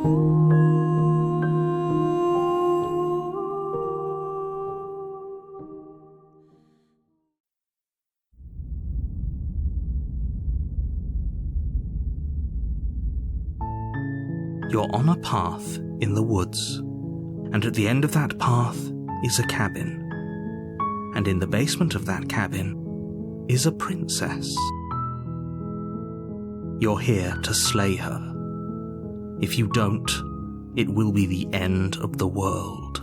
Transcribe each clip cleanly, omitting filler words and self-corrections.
You're on a path in the woods, and at the end of that path is a cabin. And in the basement of that cabin is a princess. You're here to slay her. If you don't, it will be the end of the world.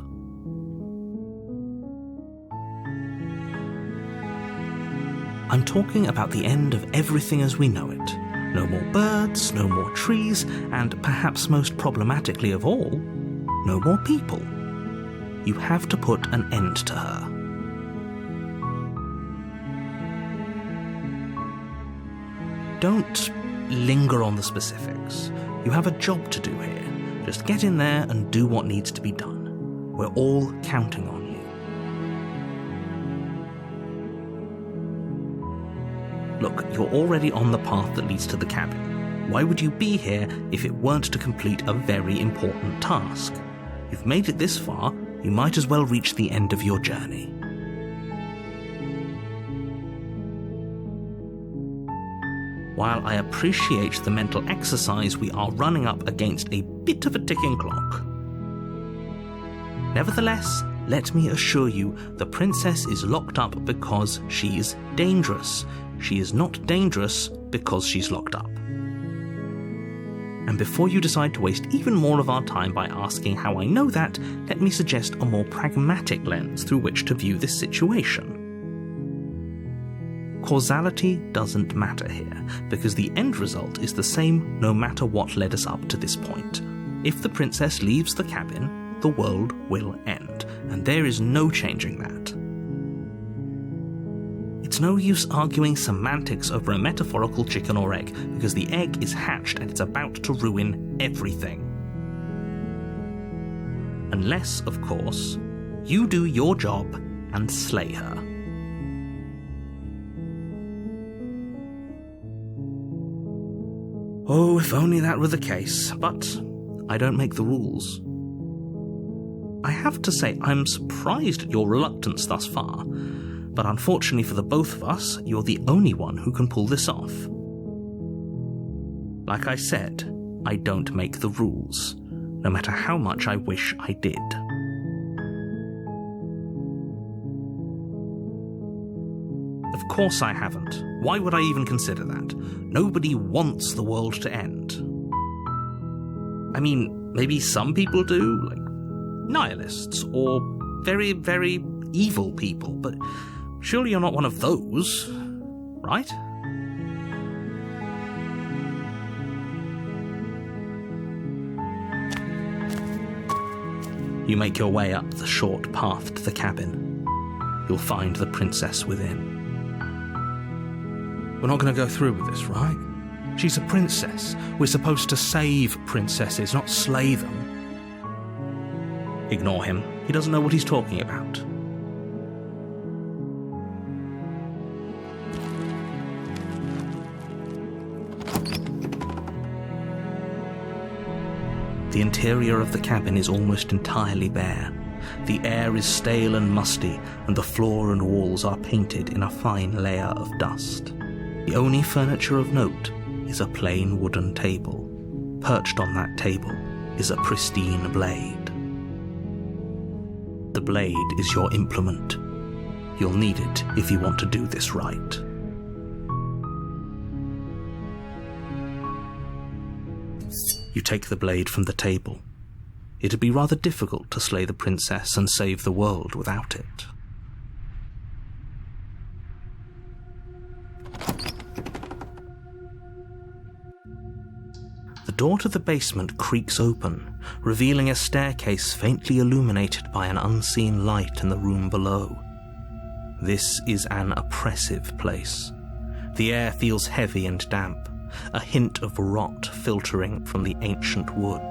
I'm talking about the end of everything as we know it. No more birds, no more trees, and perhaps most problematically of all, no more people. You have to put an end to her. Don't linger on the specifics. You have a job to do here. Just get in there and do what needs to be done. We're all counting on you. Look, you're already on the path that leads to the cabin. Why would you be here if it weren't to complete a very important task? You've made it this far, you might as well reach the end of your journey. While I appreciate the mental exercise, we are running up against a bit of a ticking clock. Nevertheless, let me assure you, the princess is locked up because she's dangerous. She is not dangerous because she's locked up. And before you decide to waste even more of our time by asking how I know that, let me suggest a more pragmatic lens through which to view this situation. Causality doesn't matter here, because the end result is the same no matter what led us up to this point. If the princess leaves the cabin, the world will end, and there is no changing that. It's no use arguing semantics over a metaphorical chicken or egg, because the egg is hatched and it's about to ruin everything. Unless, of course, you do your job and slay her. Oh, if only that were the case, but I don't make the rules. I have to say, I'm surprised at your reluctance thus far, but unfortunately for the both of us, you're the only one who can pull this off. Like I said, I don't make the rules, no matter how much I wish I did. Of course I haven't. Why would I even consider that? Nobody wants the world to end. I mean, maybe some people do, like nihilists, or very, very evil people, but surely you're not one of those, right? You make your way up the short path to the cabin. You'll find the princess within. We're not going to go through with this, right? She's a princess. We're supposed to save princesses, not slay them. Ignore him. He doesn't know what he's talking about. The interior of the cabin is almost entirely bare. The air is stale and musty, and the floor and walls are painted in a fine layer of dust. The only furniture of note is a plain wooden table. Perched on that table is a pristine blade. The blade is your implement. You'll need it if you want to do this right. You take the blade from the table. It'd be rather difficult to slay the princess and save the world without it. The door to the basement creaks open, revealing a staircase faintly illuminated by an unseen light in the room below. This is an oppressive place. The air feels heavy and damp, a hint of rot filtering from the ancient wood.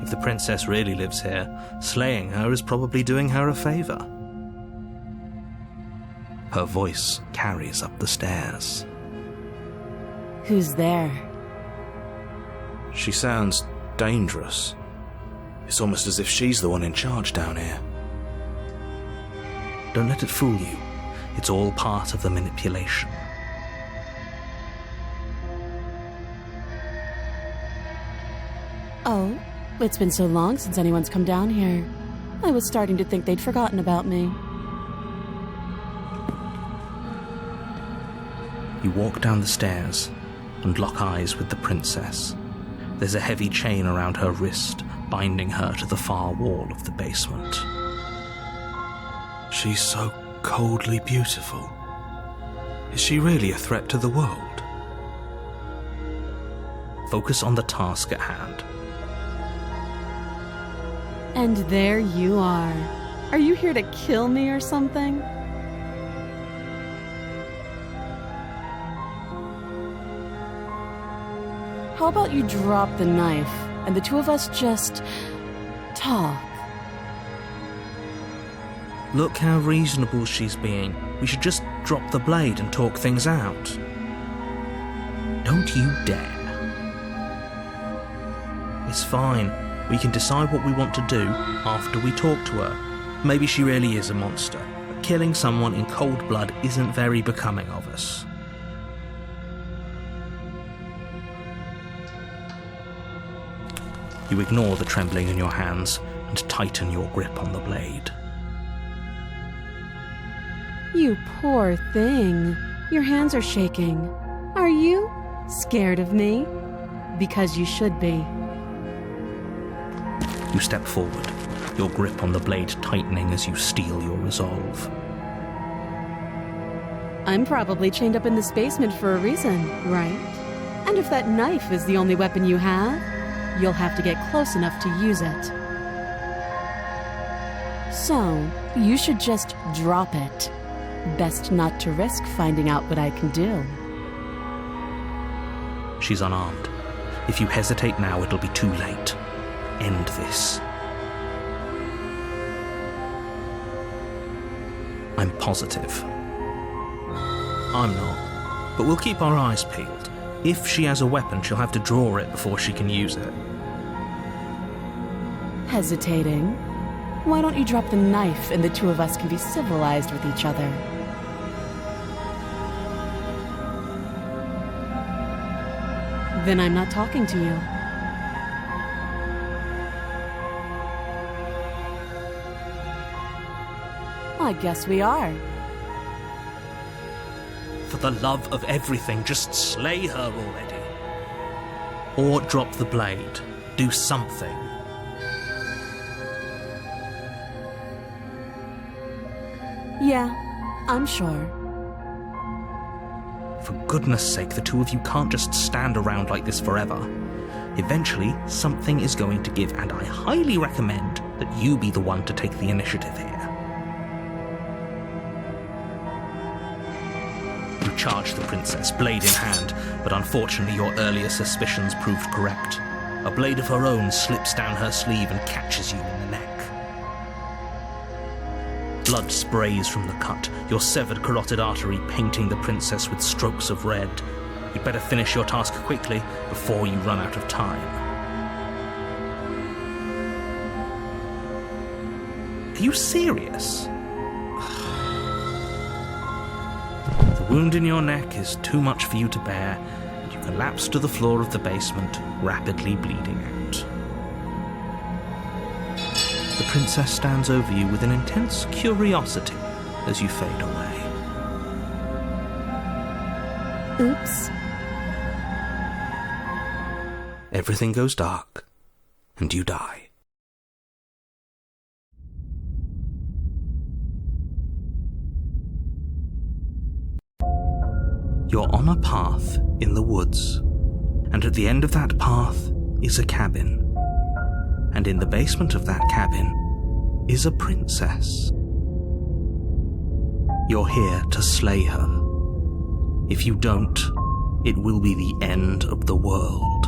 If the princess really lives here, slaying her is probably doing her a favor. Her voice carries up the stairs. Who's there? She sounds dangerous. It's almost as if she's the one in charge down here. Don't let it fool you. It's all part of the manipulation. Oh, it's been so long since anyone's come down here. I was starting to think they'd forgotten about me. You walk down the stairs and lock eyes with the princess. There's a heavy chain around her wrist, binding her to the far wall of the basement. She's so coldly beautiful. Is she really a threat to the world? Focus on the task at hand. And there you are. Are you here to kill me or something? How about you drop the knife and the two of us just talk? Look how reasonable she's being. We should just drop the blade and talk things out. Don't you dare. It's fine. We can decide what we want to do after we talk to her. Maybe she really is a monster, but killing someone in cold blood isn't very becoming of us. You ignore the trembling in your hands and tighten your grip on the blade. You poor thing. Your hands are shaking. Are you scared of me? Because you should be. You step forward, your grip on the blade tightening as you steel your resolve. I'm probably chained up in this basement for a reason, right? And if that knife is the only weapon you have, you'll have to get close enough to use it. So, you should just drop it. Best not to risk finding out what I can do. She's unarmed. If you hesitate now, it'll be too late. End this. I'm positive. I'm not. But we'll keep our eyes peeled. If she has a weapon, she'll have to draw it before she can use it. Hesitating? Why don't you drop the knife and the two of us can be civilized with each other? Then I'm not talking to you. I guess we are. For the love of everything, just slay her already. Or drop the blade. Do something. Yeah, I'm sure. For goodness sake, the two of you can't just stand around like this forever. Eventually, something is going to give, and I highly recommend that you be the one to take the initiative here. You charge the princess, blade in hand, but unfortunately your earlier suspicions proved correct. A blade of her own slips down her sleeve and catches you in the neck. Blood sprays from the cut, your severed carotid artery painting the princess with strokes of red. You'd better finish your task quickly before you run out of time. Are you serious? The wound in your neck is too much for you to bear, and you collapse to the floor of the basement, rapidly bleeding out. The princess stands over you with an intense curiosity as you fade away. Oops. Everything goes dark, and you die. You're on a path in the woods, and at the end of that path is a cabin. And in the basement of that cabin is a princess. You're here to slay her. If you don't, it will be the end of the world.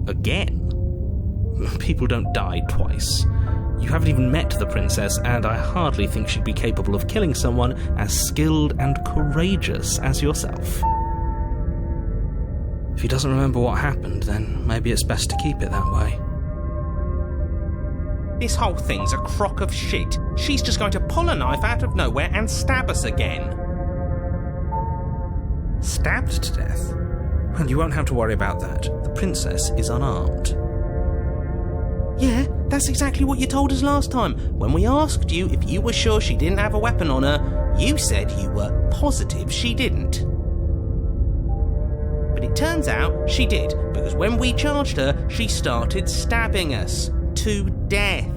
Again? People don't die twice. You haven't even met the princess, and I hardly think she'd be capable of killing someone as skilled and courageous as yourself. If he doesn't remember what happened, then maybe it's best to keep it that way. This whole thing's a crock of shit. She's just going to pull a knife out of nowhere and stab us again. Stabbed to death? Well, you won't have to worry about that. The princess is unarmed. Yeah, that's exactly what you told us last time. When we asked you if you were sure she didn't have a weapon on her, you said you were positive she didn't. But it turns out she did, because when we charged her, she started stabbing us to death.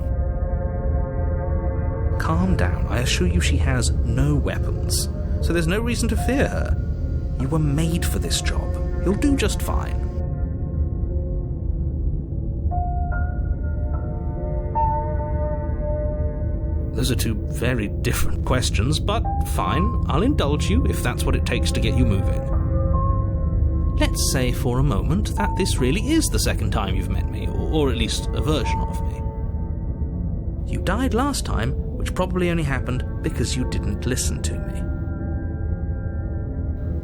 Calm down. I assure you she has no weapons, so there's no reason to fear her. You were made for this job. You'll do just fine. Those are two very different questions, but fine, I'll indulge you if that's what it takes to get you moving. Let's say for a moment that this really is the second time you've met me, or at least a version of me. You died last time, which probably only happened because you didn't listen to me.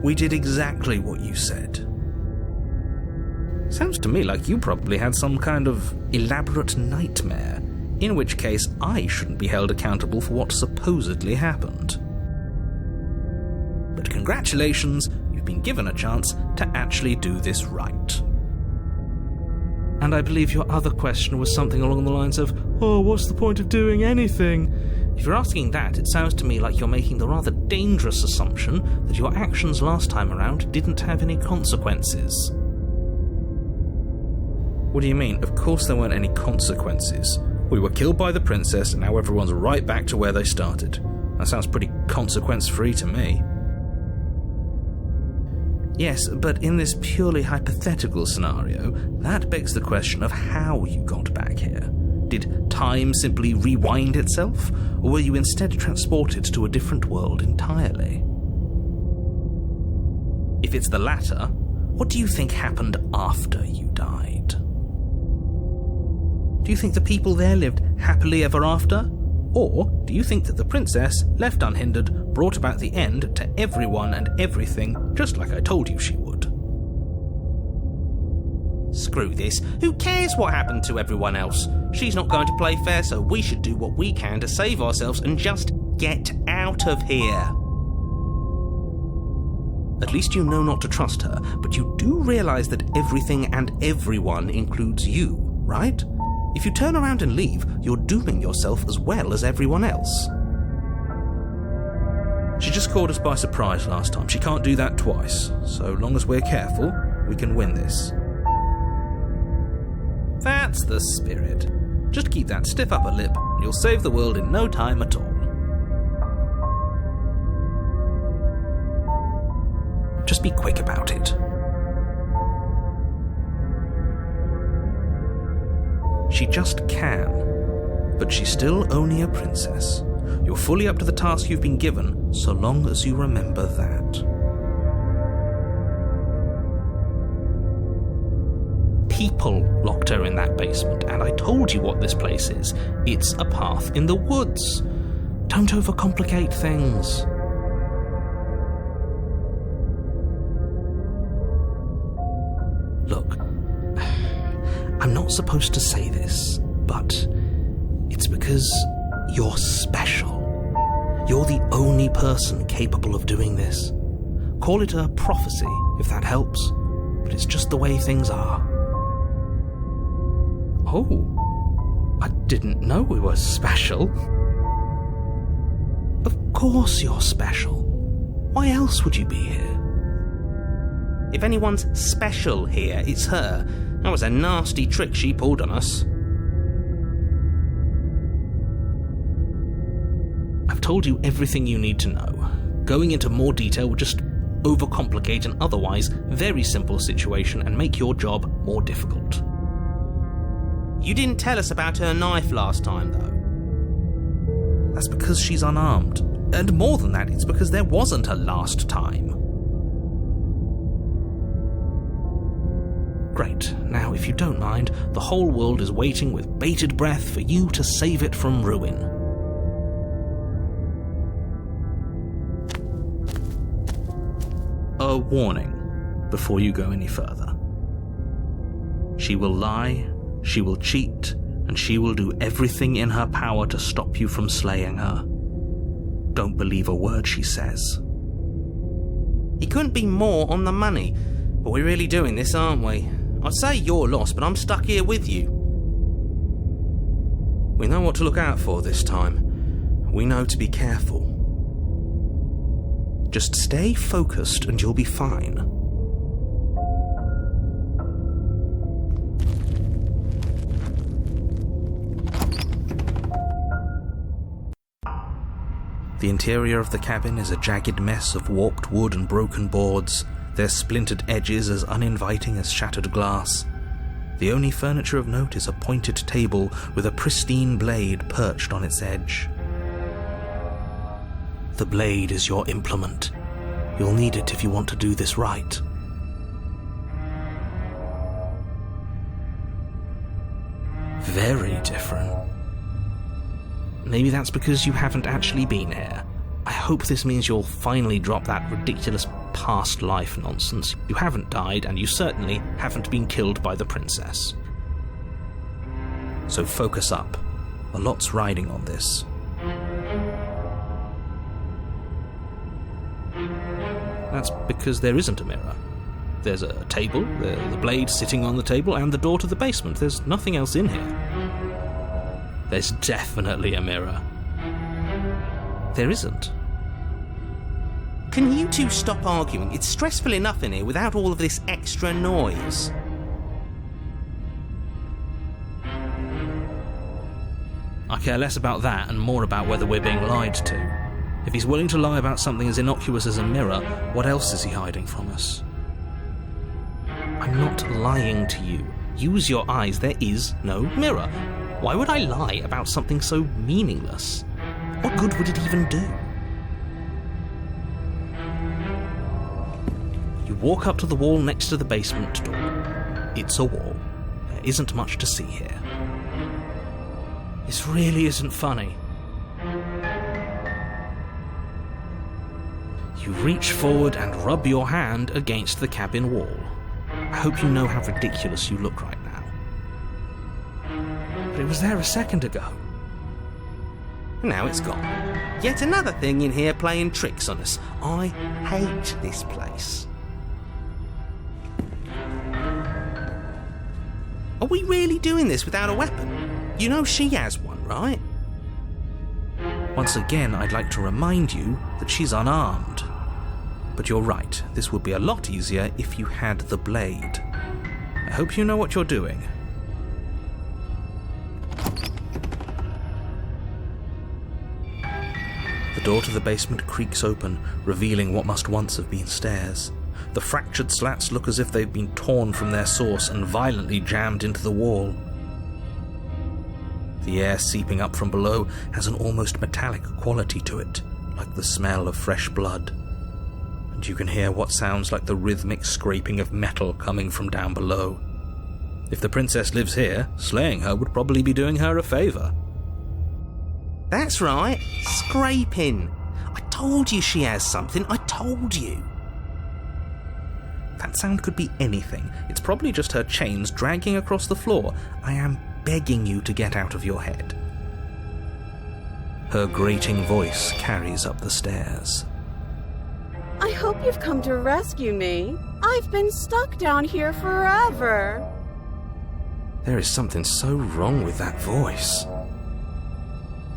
We did exactly what you said. Sounds to me like you probably had some kind of elaborate nightmare, in which case I shouldn't be held accountable for what supposedly happened. But congratulations, you've been given a chance to actually do this right. And I believe your other question was something along the lines of, oh, what's the point of doing anything? If you're asking that, it sounds to me like you're making the rather dangerous assumption that your actions last time around didn't have any consequences. What do you mean? Of course there weren't any consequences. We were killed by the princess, and now everyone's right back to where they started. That sounds pretty consequence-free to me. Yes, but in this purely hypothetical scenario, that begs the question of how you got back here. Did time simply rewind itself, or were you instead transported to a different world entirely? If it's the latter, what do you think happened after you died? Do you think the people there lived happily ever after? Or do you think that the princess, left unhindered, brought about the end to everyone and everything, just like I told you she would? Screw this. Who cares what happened to everyone else? She's not going to play fair, so we should do what we can to save ourselves and just get out of here. At least you know not to trust her, but you do realise that everything and everyone includes you, right? If you turn around and leave, you're dooming yourself as well as everyone else. She just caught us by surprise last time. She can't do that twice. So long as we're careful, we can win this. That's the spirit. Just keep that stiff upper lip, and you'll save the world in no time at all. Just be quick about it. She just can, but she's still only a princess. You're fully up to the task you've been given, so long as you remember that. People locked her in that basement, and I told you what this place is. It's a path in the woods. Don't overcomplicate things. Look, I'm not supposed to say this, but it's because you're special. You're the only person capable of doing this. Call it a prophecy, if that helps, but it's just the way things are. Oh, I didn't know we were special. Of course you're special. Why else would you be here? If anyone's special here, it's her. That was a nasty trick she pulled on us. I've told you everything you need to know. Going into more detail would just overcomplicate an otherwise very simple situation and make your job more difficult. You didn't tell us about her knife last time, though. That's because she's unarmed. And more than that, it's because there wasn't a last time. Great. Now, if you don't mind, the whole world is waiting with bated breath for you to save it from ruin. A warning. before you go any further. She will lie, she will cheat, and she will do everything in her power to stop you from slaying her. Don't believe a word she says. He couldn't be more on the money, but we're really doing this, aren't we? I'd say you're lost, but I'm stuck here with you. We know what to look out for this time. We know to be careful. Just stay focused and you'll be fine. The interior of the cabin is a jagged mess of warped wood and broken boards, their splintered edges as uninviting as shattered glass. The only furniture of note is a pointed table with a pristine blade perched on its edge. The blade is your implement. You'll need it if you want to do this right. Very different. Maybe that's because you haven't actually been here. I hope this means you'll finally drop that ridiculous past life nonsense. You haven't died, and you certainly haven't been killed by the princess. So focus up. A lot's riding on this. That's because there isn't a mirror. There's a table, the blade sitting on the table, and the door to the basement. There's nothing else in here. There's definitely a mirror. There isn't. Can you two stop arguing? It's stressful enough in here without all of this extra noise. I care less about that and more about whether we're being lied to. If he's willing to lie about something as innocuous as a mirror, what else is he hiding from us? I'm not lying to you. Use your eyes. There is no mirror. Why would I lie about something so meaningless? What good would it even do? You walk up to the wall next to the basement door. It's a wall. There isn't much to see here. This really isn't funny. You reach forward and rub your hand against the cabin wall. I hope you know how ridiculous you look right now. But it was there a second ago. Now it's gone. Yet another thing in here playing tricks on us. I hate this place. Are we really doing this without a weapon? You know she has one, right? Once again, I'd like to remind you that she's unarmed. But you're right, this would be a lot easier if you had the blade. I hope you know what you're doing. The door to the basement creaks open, revealing what must once have been stairs. The fractured slats look as if they've been torn from their source and violently jammed into the wall. The air seeping up from below has an almost metallic quality to it, like the smell of fresh blood. And you can hear what sounds like the rhythmic scraping of metal coming from down below. If the princess lives here, slaying her would probably be doing her a favour. That's right, scraping. I told you she has something, I told you. That sound could be anything. It's probably just her chains dragging across the floor. I am begging you to get out of your head. Her grating voice carries up the stairs. I hope you've come to rescue me. I've been stuck down here forever. There is something so wrong with that voice.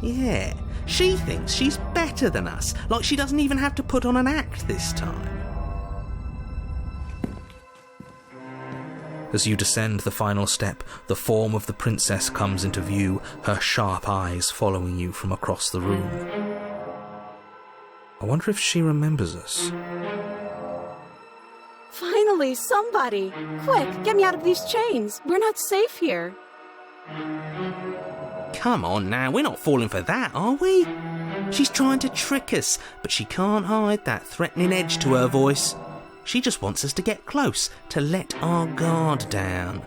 Yeah, she thinks she's better than us, like she doesn't even have to put on an act this time. As you descend the final step, the form of the princess comes into view, her sharp eyes following you from across the room. I wonder if she remembers us. Finally, somebody! Quick, get me out of these chains. We're not safe here. Come on now, we're not falling for that, are we? She's trying to trick us, but she can't hide that threatening edge to her voice. She just wants us to get close, to let our guard down.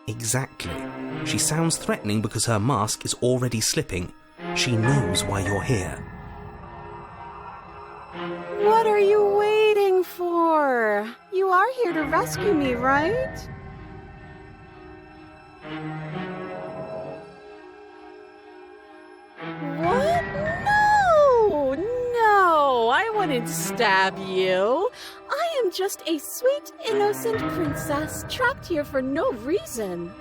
Exactly. She sounds threatening because her mask is already slipping. She knows why you're here. What are you waiting for? remember. You are here to rescue me, right? What? No, I wouldn't stab you. I am just a sweet, innocent princess trapped here for no reason.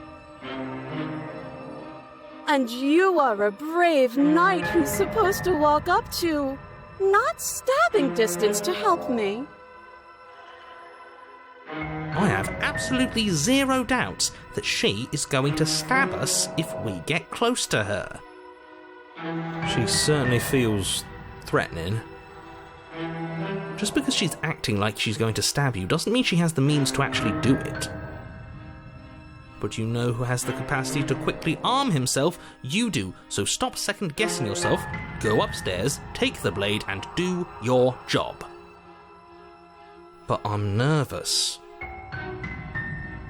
And you are a brave knight who's supposed to walk up to, not stabbing distance to help me. I have absolutely zero doubts that she is going to stab us if we get close to her. She certainly feels threatening. Just because she's acting like she's going to stab you doesn't mean she has the means to actually do it. But you know who has the capacity to quickly arm himself? You do, so stop second-guessing yourself, go upstairs, take the blade, and do your job. But I'm nervous.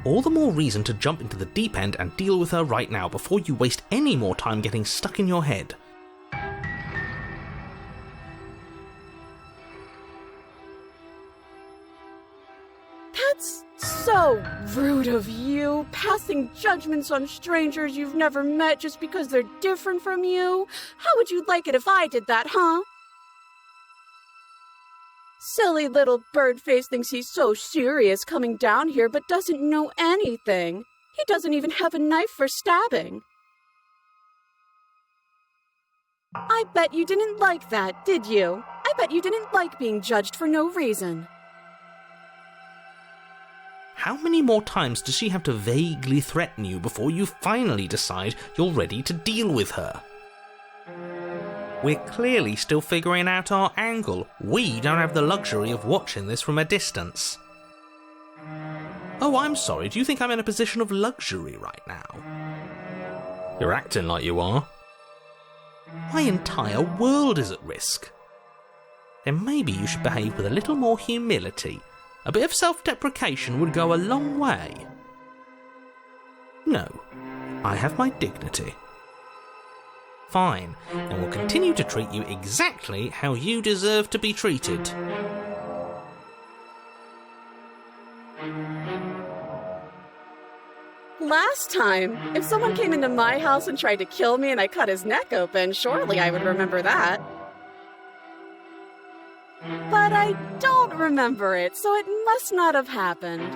All the more reason to jump into the deep end and deal with her right now before you waste any more time getting stuck in your head. That's so rude of you, passing judgments on strangers you've never met just because they're different from you. How would you like it if I did that, huh? Silly little birdface thinks he's so serious coming down here but doesn't know anything. He doesn't even have a knife for stabbing. I bet you didn't like that, did you? I bet you didn't like being judged for no reason. How many more times does she have to vaguely threaten you before you finally decide you're ready to deal with her? We're clearly still figuring out our angle. We don't have the luxury of watching this from a distance. Oh, I'm sorry, do you think I'm in a position of luxury right now? You're acting like you are. My entire world is at risk. Then maybe you should behave with a little more humility. A bit of self-deprecation would go a long way. No, I have my dignity. Fine, and we'll continue to treat you exactly how you deserve to be treated. Last time, if someone came into my house and tried to kill me and I cut his neck open, surely I would remember that. But I don't remember it, so it must not have happened.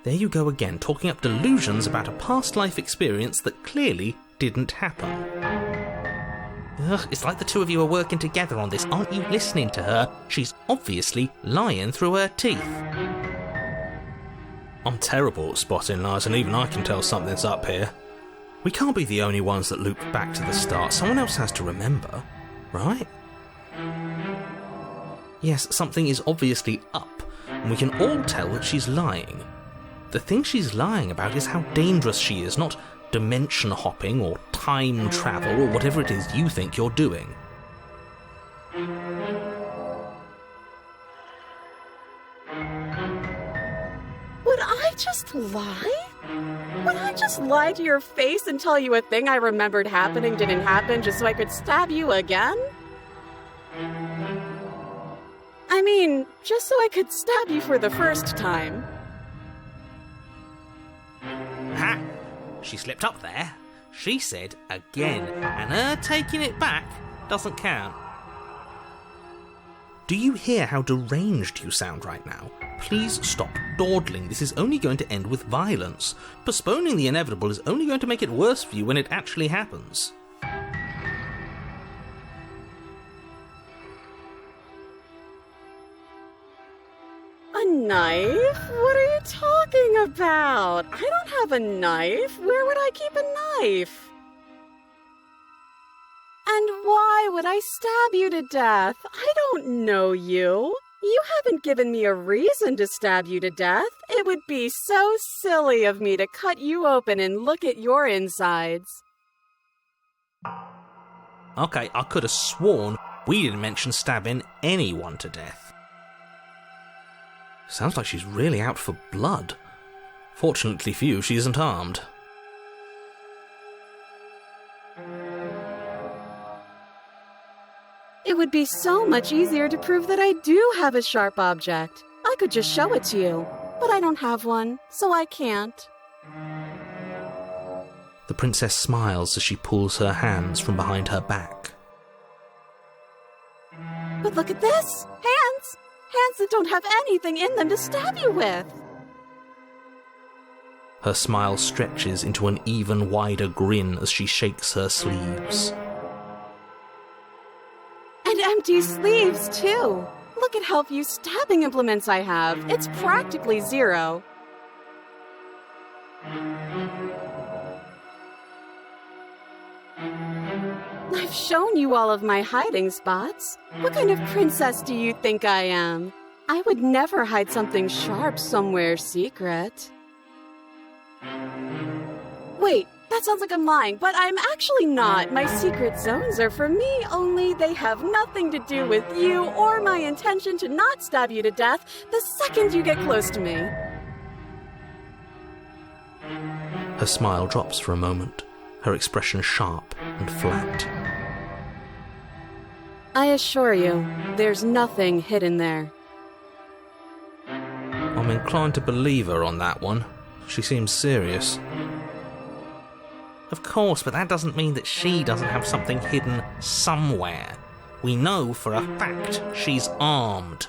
There you go again, talking up delusions about a past life experience that clearly didn't happen. Ugh, it's like the two of you are working together on this. Aren't you listening to her? She's obviously lying through her teeth. I'm terrible at spotting lies, and even I can tell something's up here. We can't be the only ones that loop back to the start. Someone else has to remember, right? Yes, something is obviously up, and we can all tell that she's lying. The thing she's lying about is how dangerous she is, not dimension hopping or time travel or whatever it is you think you're doing. Would I just lie? Would I just lie to your face and tell you a thing I remembered happening didn't happen just so I could stab you again? I mean, just so I could stab you for the first time. Ha! She slipped up there. She said again, and her taking it back doesn't count. Do you hear how deranged you sound right now? Please stop dawdling. This is only going to end with violence. Postponing the inevitable is only going to make it worse for you when it actually happens. A knife? What are you talking about? I don't have a knife. Where would I keep a knife? And why would I stab you to death? I don't know you. You haven't given me a reason to stab you to death. It would be so silly of me to cut you open and look at your insides. Okay, I could have sworn we didn't mention stabbing anyone to death. Sounds like she's really out for blood. Fortunately for you, she isn't armed. It would would be so much easier to prove that I do have a sharp object. I could just show it to you, but I don't have one, so I can't. The princess smiles as she pulls her hands from behind her back. But look at this! Hands! Hands that don't have anything in them to stab you with! Her smile stretches into an even wider grin as she shakes her sleeves. And empty sleeves, too! Look at how few stabbing implements I have. It's practically zero. I've shown you all of my hiding spots. What kind of princess do you think I am? I would never hide something sharp somewhere secret. Wait, that sounds like I'm lying, but I'm actually not. My secret zones are for me, only they have nothing to do with you or my intention to not stab you to death the second you get close to me. Her smile drops for a moment, her expression sharp and flat. I assure you, there's nothing hidden there. I'm inclined to believe her on that one. She seems serious. Of course, but that doesn't mean that she doesn't have something hidden somewhere. We know for a fact she's armed.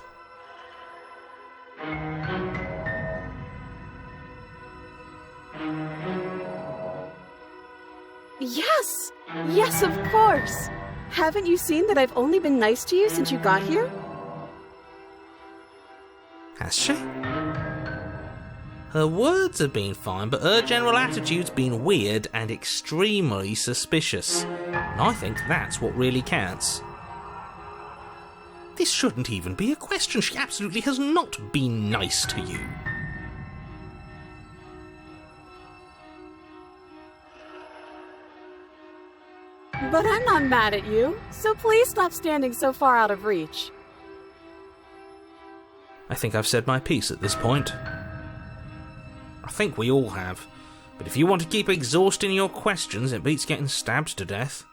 Yes! Yes, of course! Haven't you seen that I've only been nice to you since you got here? Has she? Her words have been fine, but her general attitude's been weird and extremely suspicious. And I think that's what really counts. This shouldn't even be a question. She absolutely has not been nice to you. But I'm not mad at you, so please stop standing so far out of reach. I think I've said my piece at this point. I think we all have. But if you want to keep exhausting your questions, it beats getting stabbed to death.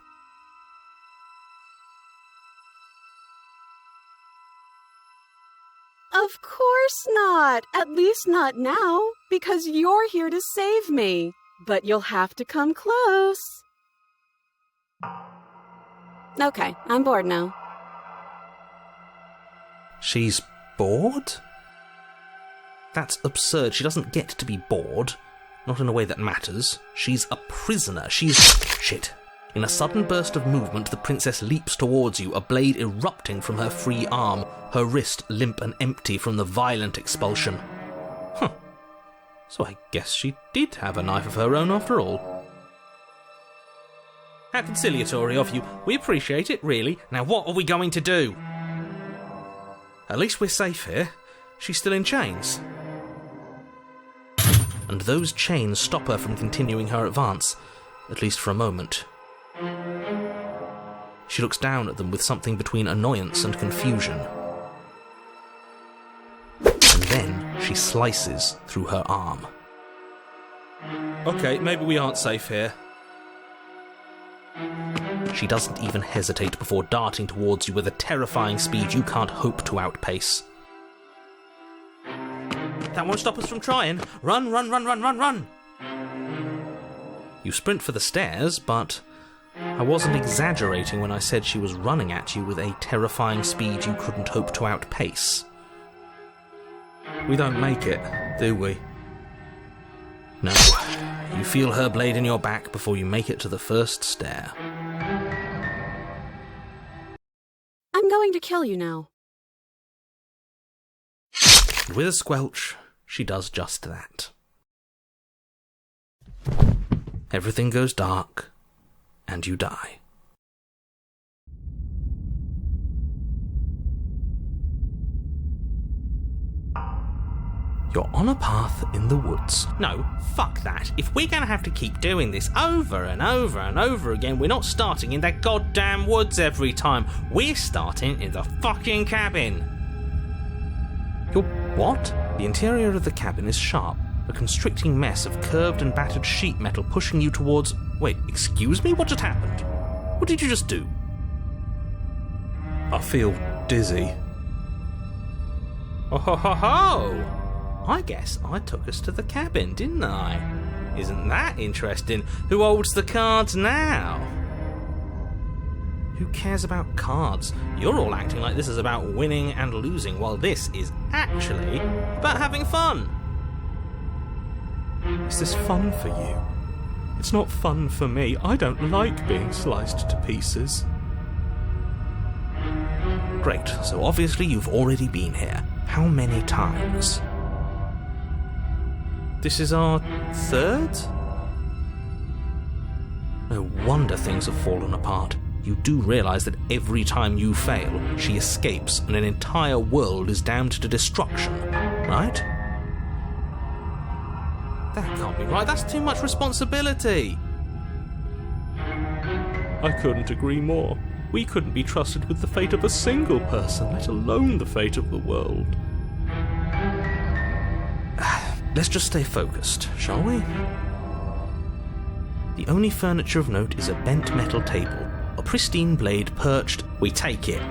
Of course not! At least not now, because you're here to save me. But you'll have to come close. Okay, I'm bored now. She's bored? That's absurd. She doesn't get to be bored. Not in a way that matters. She's a prisoner. She's... Shit. In a sudden burst of movement, the princess leaps towards you, a blade erupting from her free arm, her wrist limp and empty from the violent expulsion. Huh. So I guess she did have a knife of her own after all. How conciliatory of you. We appreciate it, really. Now what are we going to do? At least we're safe here. She's still in chains. And those chains stop her from continuing her advance, at least for a moment. She looks down at them with something between annoyance and confusion. And then she slices through her arm. Okay, maybe we aren't safe here. She doesn't even hesitate before darting towards you with a terrifying speed you can't hope to outpace. That won't stop us from trying. Run, run, run, run, run, run! You sprint for the stairs, but I wasn't exaggerating when I said she was running at you with a terrifying speed you couldn't hope to outpace. We don't make it, do we? No. You feel her blade in your back before you make it to the first stair. I'm going to kill you now. With a squelch, she does just that. Everything goes dark, and you die. You're on a path in the woods. No, fuck that. If we're gonna have to keep doing this over and over and over again, we're not starting in that goddamn woods every time. We're starting in the fucking cabin. You're what? The interior of the cabin is sharp, a constricting mess of curved and battered sheet metal pushing you towards... Wait, excuse me? What just happened? What did you just do? I feel dizzy. Oh ho ho ho! I guess I took us to the cabin, didn't I? Isn't that interesting? Who holds the cards now? Who cares about cards? You're all acting like this is about winning and losing, while this is actually about having fun. Is this fun for you? It's not fun for me. I don't like being sliced to pieces. Great, so obviously you've already been here. How many times? This is our third? No wonder things have fallen apart. You do realise that every time you fail, she escapes and an entire world is damned to destruction, right? That can't be right. That's too much responsibility. I couldn't agree more. We couldn't be trusted with the fate of a single person, let alone the fate of the world. Let's just stay focused, shall we? The only furniture of note is a bent metal table, a pristine blade perched. We take it.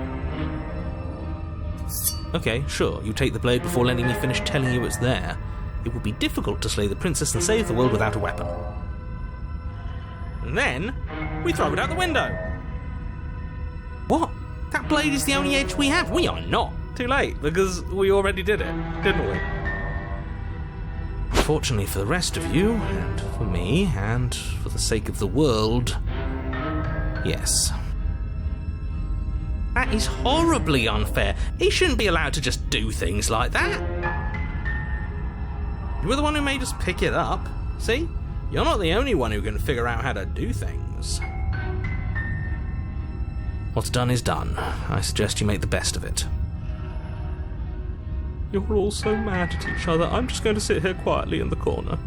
Okay, sure, you take the blade before letting me finish telling you it's there. It would be difficult to slay the princess and save the world without a weapon. And then, we throw it out the window. What? That blade is the only edge we have. We are not. Too late, because we already did it, didn't we? Unfortunately for the rest of you, and for me, and for the sake of the world, yes. That is horribly unfair. He shouldn't be allowed to just do things like that. You were the one who made us pick it up. See? You're not the only one who can figure out how to do things. What's done is done. I suggest you make the best of it. You're all so mad at each other. I'm just going to sit here quietly in the corner.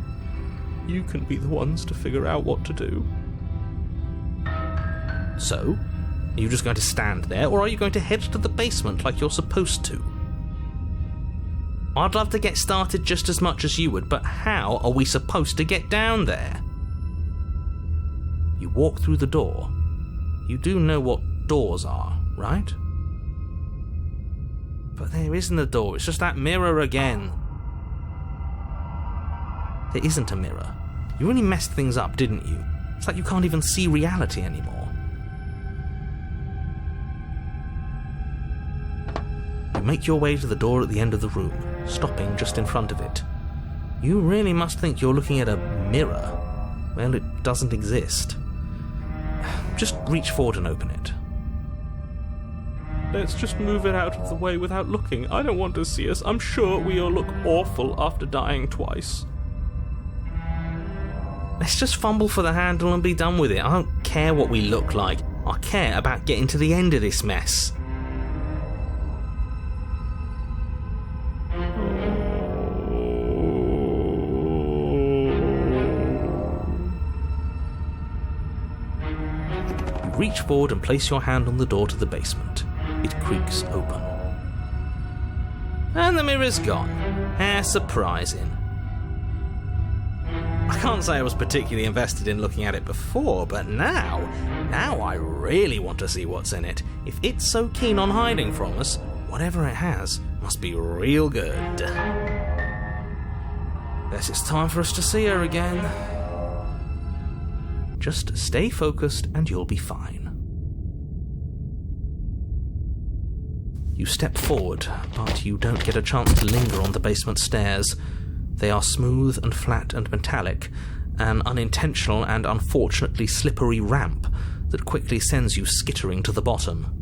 You can be the ones to figure out what to do. So? Are you just going to stand there, or are you going to head to the basement like you're supposed to? I'd love to get started just as much as you would, but how are we supposed to get down there? You walk through the door. You do know what doors are, right? But there isn't a door, it's just that mirror again. There isn't a mirror. You really messed things up, didn't you? It's like you can't even see reality anymore. You make your way to the door at the end of the room, stopping just in front of it. You really must think you're looking at a mirror. Well, it doesn't exist. Just reach forward and open it. Let's just move it out of the way without looking. I don't want to see us. I'm sure we all look awful after dying twice. Let's just fumble for the handle and be done with it. I don't care what we look like. I care about getting to the end of this mess. Reach forward and place your hand on the door to the basement. It creaks open. And the mirror's gone. How surprising. I can't say I was particularly invested in looking at it before, but now I really want to see what's in it. If it's so keen on hiding from us, whatever it has must be real good. Guess it's time for us to see her again. Just stay focused and you'll be fine. You step forward, but you don't get a chance to linger on the basement stairs. They are smooth and flat and metallic, an unintentional and unfortunately slippery ramp that quickly sends you skittering to the bottom.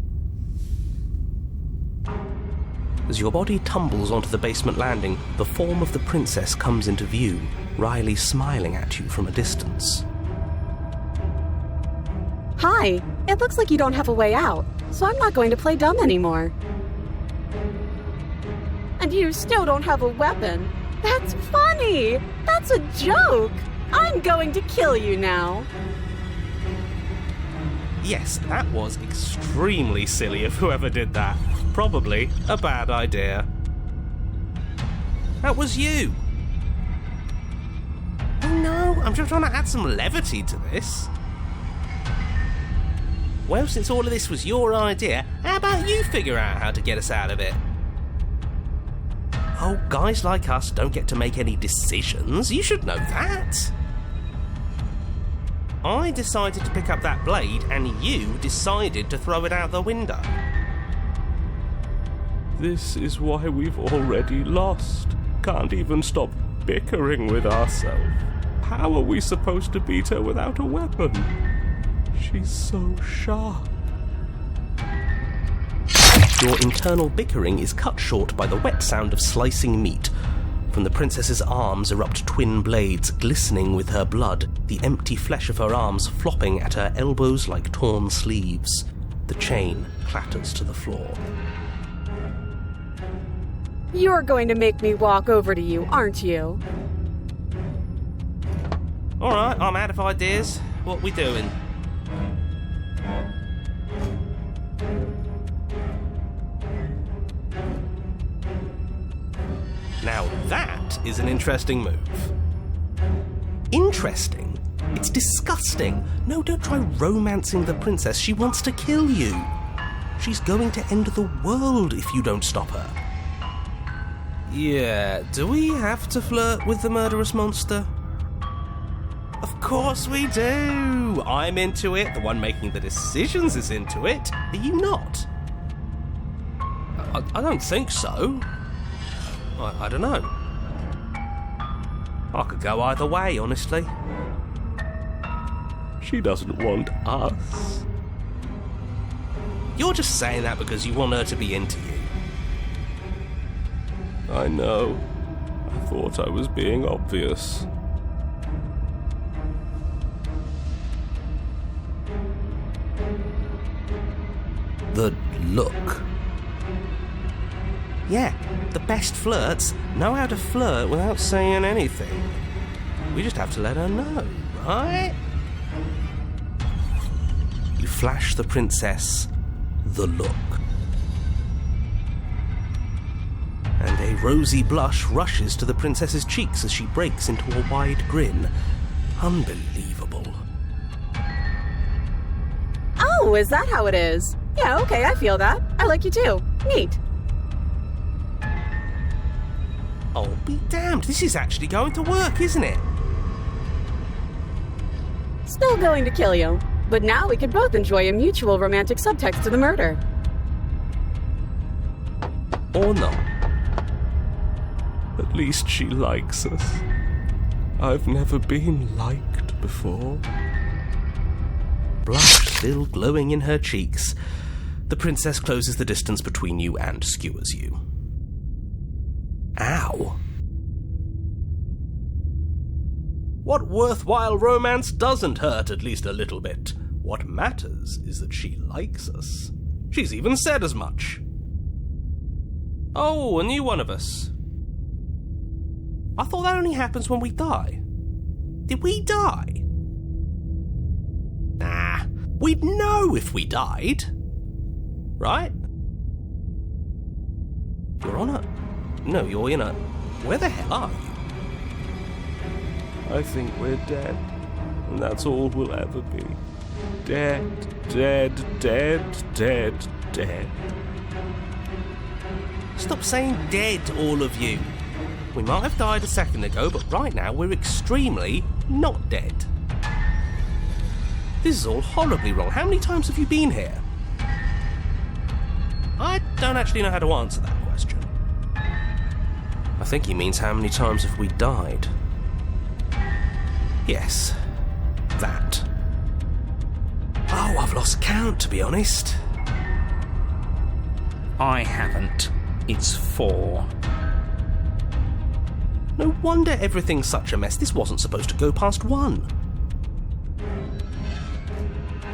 As your body tumbles onto the basement landing, the form of the princess comes into view, wryly smiling at you from a distance. Hi, it looks like you don't have a way out, so I'm not going to play dumb anymore. And you still don't have a weapon. That's funny! That's a joke! I'm going to kill you now. Yes, that was extremely silly of whoever did that. Probably a bad idea. That was you. Oh no, I'm just trying to add some levity to this. Well, since all of this was your idea, how about you figure out how to get us out of it? Oh, guys like us don't get to make any decisions. You should know that. I decided to pick up that blade, and you decided to throw it out the window. This is why we've already lost. Can't even stop bickering with ourselves. How are we supposed to beat her without a weapon? She's so sharp. Your internal bickering is cut short by the wet sound of slicing meat. From the princess's arms erupt twin blades glistening with her blood, the empty flesh of her arms flopping at her elbows like torn sleeves. The chain clatters to the floor. You're going to make me walk over to you, aren't you? Alright, I'm out of ideas. What we doing? Now that is an interesting move. Interesting? It's disgusting. No, don't try romancing the princess. She wants to kill you. She's going to end the world if you don't stop her. Yeah, do we have to flirt with the murderous monster? Of course we do. I'm into it. The one making the decisions is into it. Are you not? I don't think so. I don't know. I could go either way, honestly. She doesn't want us. You're just saying that because you want her to be into you. I know. I thought I was being obvious. The look. Yeah, the best flirts know how to flirt without saying anything. We just have to let her know, right? You flash the princess the look. And a rosy blush rushes to the princess's cheeks as she breaks into a wide grin. Unbelievable. Oh, is that how it is? Yeah, okay, I feel that. I like you too. Neat. Oh, be damned, this is actually going to work, isn't it? Still going to kill you, but now we can both enjoy a mutual romantic subtext to the murder. Or not. At least she likes us. I've never been liked before. Blush still glowing in her cheeks, the princess closes the distance between you and skewers you. Ow. What worthwhile romance doesn't hurt at least a little bit? What matters is that she likes us. She's even said as much. Oh, a new one of us. I thought that only happens when we die. Did we die? Nah, we'd know if we died. Right? You're on a... No, you're in a... Where the hell are you? I think we're dead, and that's all we'll ever be. Dead, dead, dead, dead, dead. Stop saying dead, all of you. We might have died a second ago, but right now we're extremely not dead. This is all horribly wrong. How many times have you been here? I don't actually know how to answer that question. I think he means how many times have we died. Yes, that. Oh, I've lost count, to be honest. I haven't. It's 4. No wonder everything's such a mess. This wasn't supposed to go past 1.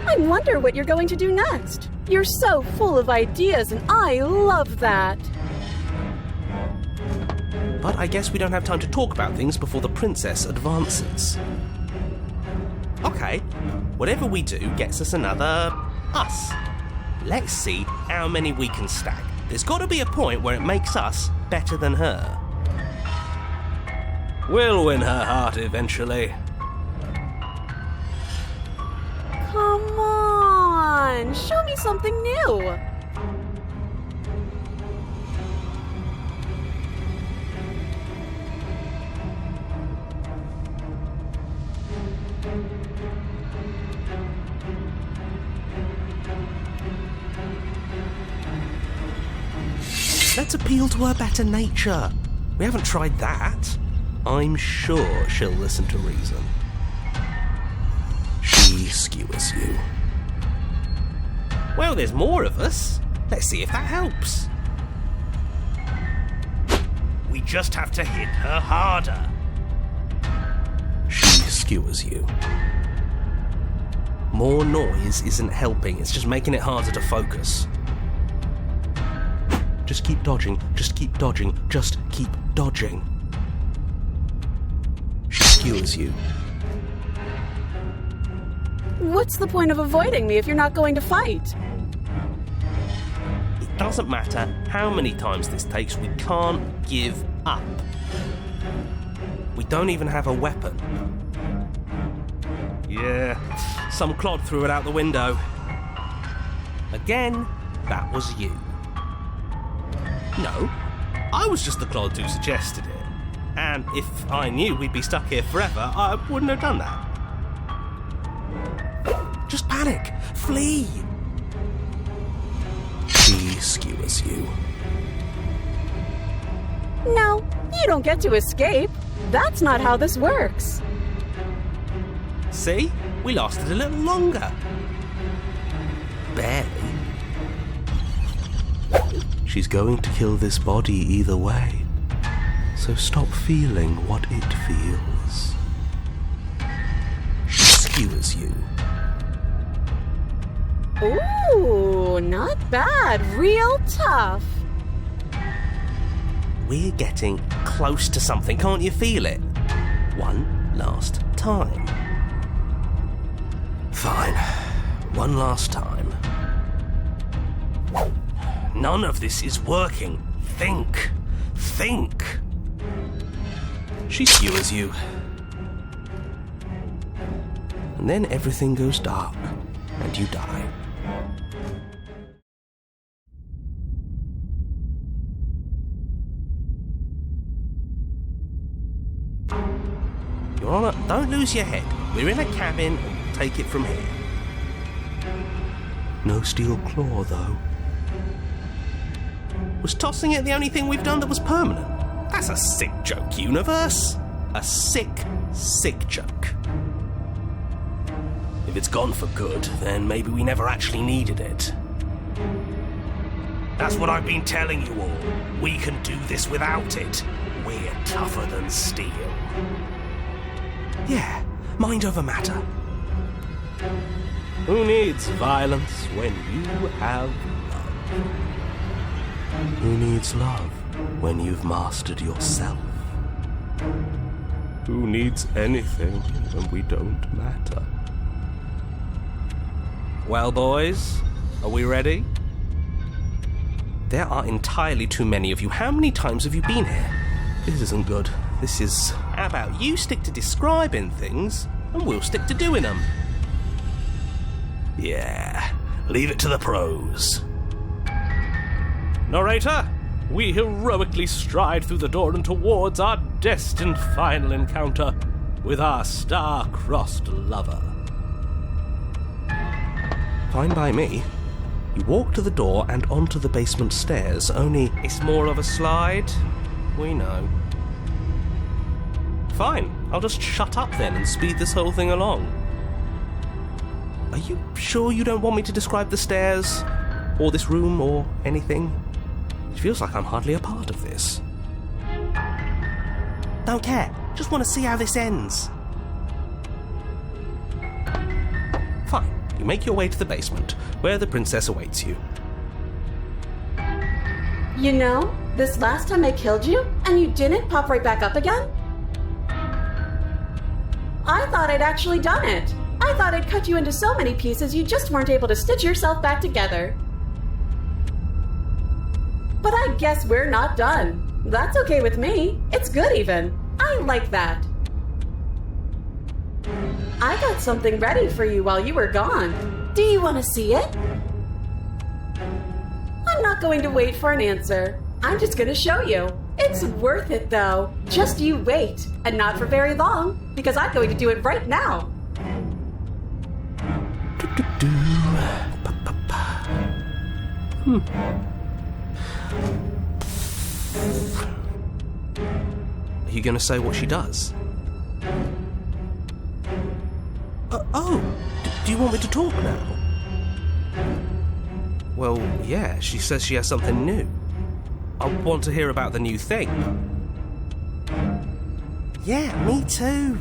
I wonder what you're going to do next. You're so full of ideas, and I love that. But I guess we don't have time to talk about things before the princess advances. Okay, whatever we do gets us another us. Let's see how many we can stack. There's got to be a point where it makes us better than her. We'll win her heart eventually. Come on. on! Show me something new! Let's appeal to her better nature. We haven't tried that. I'm sure she'll listen to reason. She skewers you. Well, there's more of us. Let's see if that helps. We just have to hit her harder. She skewers you. More noise isn't helping, it's just making it harder to focus. Just keep dodging, just keep dodging, just keep dodging. She skewers you. What's the point of avoiding me if you're not going to fight? It doesn't matter how many times this takes, we can't give up. We don't even have a weapon. Yeah, some clod threw it out the window. Again, that was you. No, I was just the clod who suggested it. And if I knew we'd be stuck here forever, I wouldn't have done that. Just panic! Flee! She skewers you. No, you don't get to escape. That's not how this works. See? We lasted a little longer. Barely. She's going to kill this body either way. So stop feeling what it feels. She skewers you. Ooh, not bad. Real tough. We're getting close to something, can't you feel it? One last time. Fine. One last time. None of this is working. Think. Think. She skewers you. And then everything goes dark, and you die. Your Honour, don't lose your head. We're in a cabin, and we'll take it from here. No steel claw, though. Was tossing it the only thing we've done that was permanent? That's a sick joke, universe. A sick, sick joke. If it's gone for good, then maybe we never actually needed it. That's what I've been telling you all. We can do this without it. We're tougher than steel. Yeah, mind over matter. Who needs violence when you have love? Who needs love when you've mastered yourself? Who needs anything when we don't matter? Well, boys, are we ready? There are entirely too many of you. How many times have you been here? This isn't good. This is... How about you stick to describing things, and we'll stick to doing them? Yeah, leave it to the pros. Narrator, we heroically stride through the door and towards our destined final encounter with our star-crossed lover. Fine by me. You walk to the door and onto the basement stairs, only it's more of a slide. We know. Fine, I'll just shut up then and speed this whole thing along. Are you sure you don't want me to describe the stairs, or this room, or anything? It feels like I'm hardly a part of this. Don't care, just want to see how this ends. Fine, you make your way to the basement, where the princess awaits you. You know, this last time I killed you, and you didn't pop right back up again? I thought I'd actually done it. I thought I'd cut you into so many pieces you just weren't able to stitch yourself back together. But I guess we're not done. That's okay with me. It's good even. I like that. I got something ready for you while you were gone. Do you want to see it? I'm not going to wait for an answer. I'm just going to show you. It's worth it, though. Just you wait. And not for very long, because I'm going to do it right now. Are you going to say what she does? Do you want me to talk now? Well, yeah, she says she has something new. I want to hear about the new thing. Yeah, me too.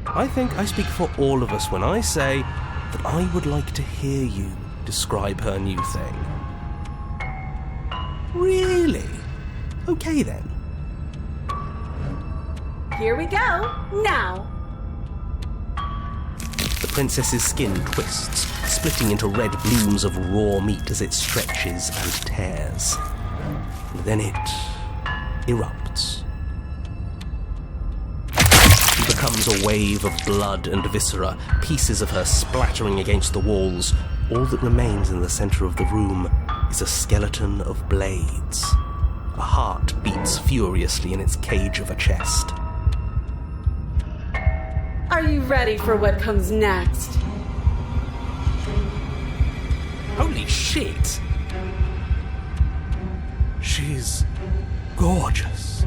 I think I speak for all of us when I say that I would like to hear you describe her new thing. Really? Okay then. Here we go. Now. The princess's skin twists, splitting into red blooms of raw meat as it stretches and tears. And then it erupts. She becomes a wave of blood and viscera, pieces of her splattering against the walls. All that remains in the center of the room is a skeleton of blades. A heart beats furiously in its cage of a chest. Are you ready for what comes next? Holy shit! She's gorgeous.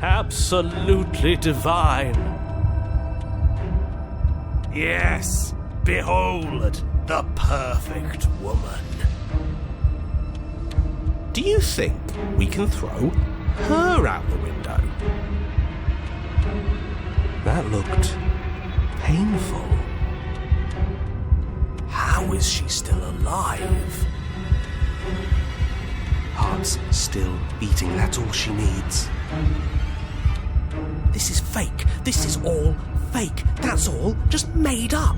Absolutely divine. Yes, behold the perfect woman. Do you think we can throw her out the window? That looked painful. How is she still alive? Heart's still beating, that's all she needs. This is fake. This is all fake. That's all just made up.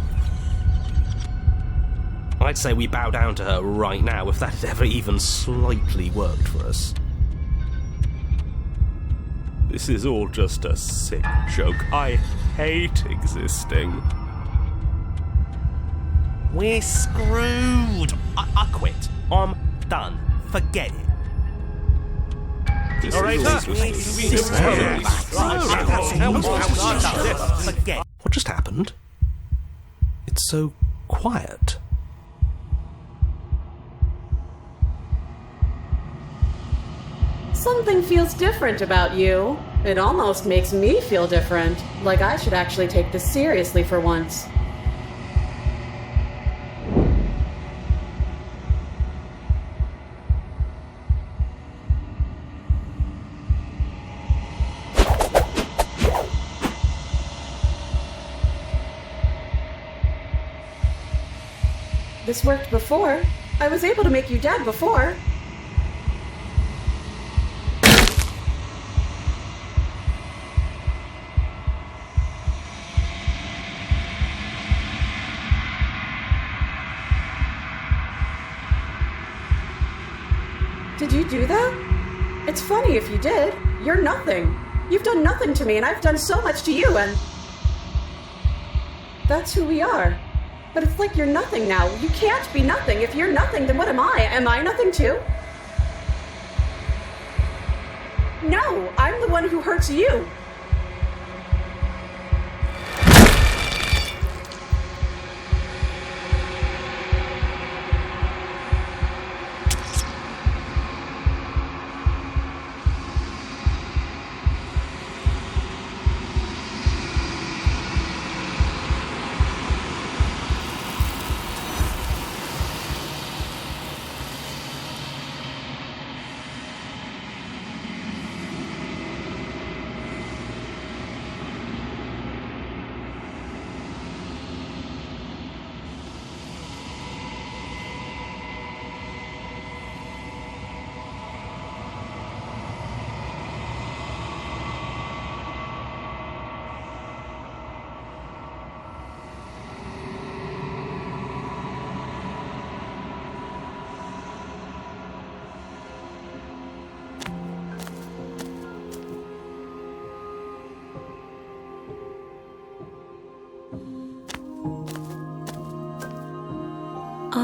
I'd say we bow down to her right now if that had ever even slightly worked for us. This is all just a sick joke. I hate existing. We're screwed. I quit. I'm done. Forget it. What just happened? It's so quiet. Something feels different about you. It almost makes me feel different. Like I should actually take this seriously for once. This worked before. I was able to make you dead before. Did you do that? It's funny if you did. You're nothing. You've done nothing to me, and I've done so much to you, and that's who we are. But it's like you're nothing now. You can't be nothing. If you're nothing, then what am I? Am I nothing too? No, I'm the one who hurts you.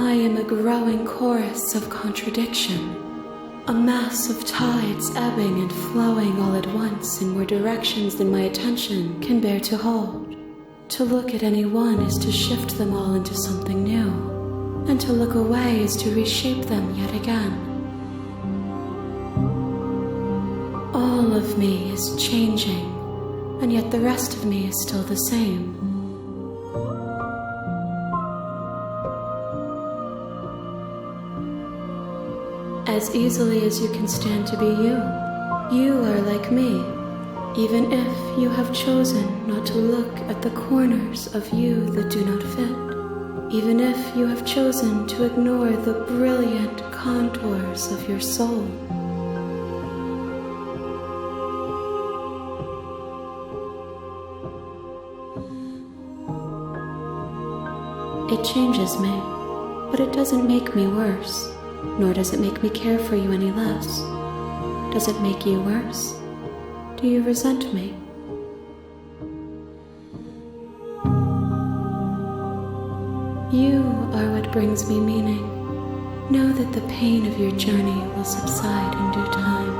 I am a growing chorus of contradiction, a mass of tides ebbing and flowing all at once in more directions than my attention can bear to hold. To look at any one is to shift them all into something new, and to look away is to reshape them yet again. All of me is changing, and yet the rest of me is still the same. As easily as you can stand to be you, you are like me, even if you have chosen not to look at the corners of you that do not fit, even if you have chosen to ignore the brilliant contours of your soul. It changes me, but it doesn't make me worse. Nor does it make me care for you any less. Does it make you worse? Do you resent me? You are what brings me meaning. Know that the pain of your journey will subside in due time.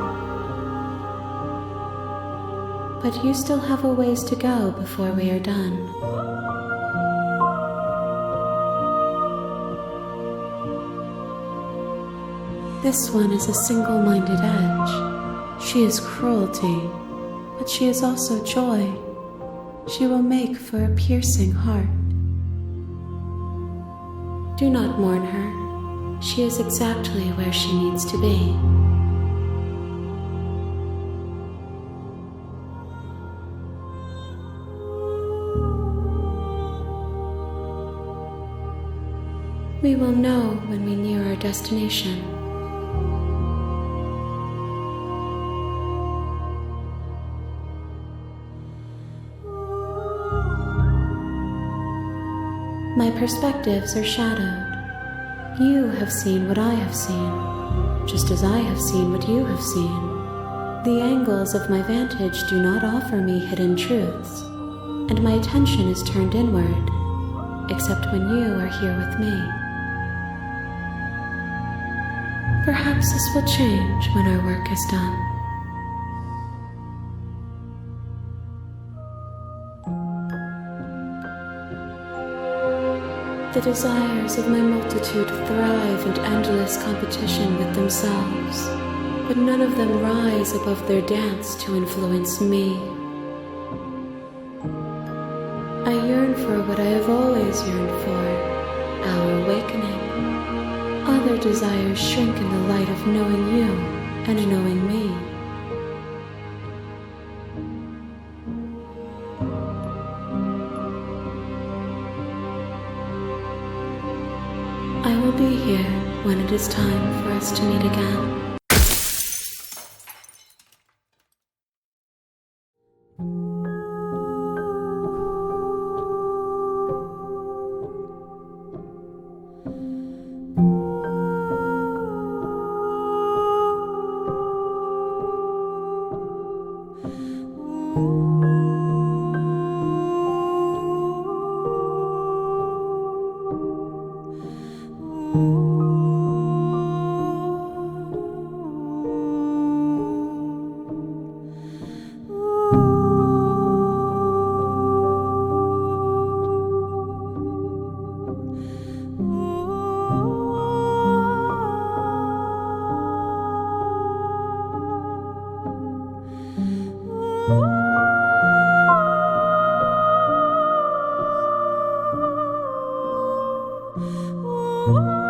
But you still have a ways to go before we are done. This one is a single-minded edge. She is cruelty, but she is also joy. She will make for a piercing heart. Do not mourn her. She is exactly where she needs to be. We will know when we near our destination. My perspectives are shadowed. You have seen what I have seen, just as I have seen what you have seen. The angles of my vantage do not offer me hidden truths, and my attention is turned inward, except when you are here with me. Perhaps this will change when our work is done. The desires of my multitude thrive in endless competition with themselves, but none of them rise above their dance to influence me. I yearn for what I have always yearned for, our awakening. Other desires shrink in the light of knowing you and knowing me. I will be here when it is time for us to meet again. Ooh.